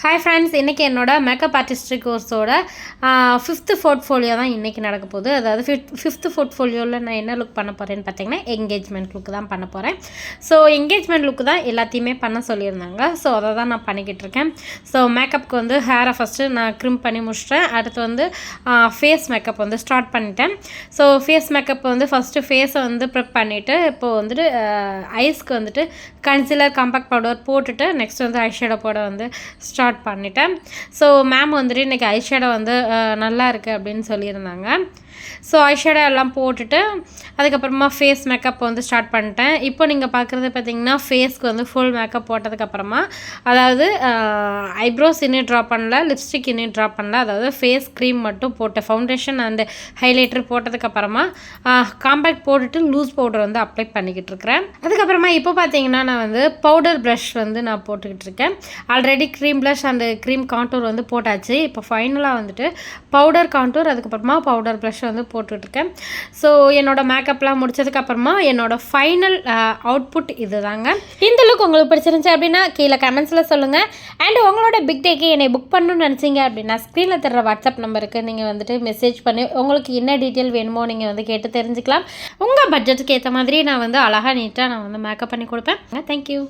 Hi friends, இன்றைக்கி என்னோட makeup artistry கோர்ஸோட 5th portfolio தான் இன்றைக்கி நடக்க போகுது. அதாவது 5th போர்ட்ஃபோலியோவில் நான் என்ன லுக் பண்ண போகிறேன்னு பார்த்தீங்கன்னா என்கேஜ்மெண்ட் லுக்கு தான் பண்ண போகிறேன். ஸோ என்கேஜ்மெண்ட் லுக்கு தான் எல்லாத்தையுமே பண்ண சொல்லியிருந்தாங்க. ஸோ அதை தான் நான் பண்ணிக்கிட்டு இருக்கேன். ஸோ மேக்கப்புக்கு வந்து ஹேரை ஃபஸ்ட்டு நான் க்ரிம் பண்ணி முடிச்சிட்டேன். அடுத்து வந்து ஃபேஸ் மேக்கப் வந்து ஸ்டார்ட் பண்ணிட்டேன். ஸோ ஃபேஸ் மேக்கப் வந்து ஃபஸ்ட்டு ஃபேஸை வந்து ப்ரிப் பண்ணிவிட்டு இப்போது வந்துட்டு ஐஸ்க்கு வந்துட்டு கன்சிலர் காம்பேக்ட் பவுடர் போட்டுட்டு நெக்ஸ்ட் வந்து ஐஷேடோ போட வந்து ஸ்டார்ட் பண்ணிட்டேன். ஸோ மேம் வந்துட்டு இன்றைக்கி ஐஷேடோ வந்து நல்லா இருக்குது அப்படின்னு சொல்லியிருந்தாங்க. ஸோ ஐஷேடோ எல்லாம் போட்டுட்டு அதுக்கப்புறமா ஃபேஸ் மேக்கப் வந்து ஸ்டார்ட் பண்ணிட்டேன். இப்போ நீங்கள் பார்க்குறது பார்த்திங்கன்னா ஃபேஸ்க்கு வந்து ஃபுல் மேக்கப் போட்டதுக்கப்புறமா அதாவது ஐப்ரோஸ் இன்னும் ட்ரா பண்ணல, லிப்ஸ்டிக் இன்னும் ட்ரா பண்ணல, அதாவது ஃபேஸ் க்ரீம் மட்டும் போட்டு ஃபவுண்டேஷன் அண்டு ஹைலைட்டர் போட்டதுக்கப்புறமா காம்பேக்ட் போட்டுட்டு லூஸ் பவுடர் வந்து அப்ளை பண்ணிக்கிட்டு இருக்கிறேன். அதுக்கப்புறமா இப்போ பார்த்தீங்கன்னா நான் வந்து பவுடர் ப்ரஷ் வந்து நான் போட்டுக்கிட்டு இருக்கேன். Already cream blush and cream contour வந்து போட்டாச்சு. இப்போ ஃபைனலாக வந்துட்டு பவுடர் காண்டூர் அதுக்கப்புறமா பவுடர் ப்ரஷ் வந்து போட்டுட்ருக்கேன். ஸோ என்னோடய மேக்கப்லாம் முடிச்சதுக்கப்புறமா என்னோடய ஃபைனல் அவுட்புட் இது தாங்க. இந்த லுக் உங்களுக்கு பிடிச்சிருந்துச்சு அப்படின்னா கீழே கமெண்ட்ஸில் சொல்லுங்கள். அண்ட் உங்களோட பிக் டேக்கு என்னை புக் பண்ணணும்னு நினச்சிங்க அப்படின்னா ஸ்க்ரீனில் தர்ற வாட்ஸ்அப் நம்பருக்கு நீங்கள் வந்துட்டு மெசேஜ் பண்ணி உங்களுக்கு என்ன டீட்டெயில் வேணுமோ நீங்கள் வந்து கேட்டு தெரிஞ்சுக்கலாம். உங்கள் பட்ஜெட்டுக்கு ஏற்ற மாதிரி நான் வந்து அழகாக நீட்டாக நான் வந்து மேக்கப் பண்ணி கொடுப்பேன். தேங்க்யூ.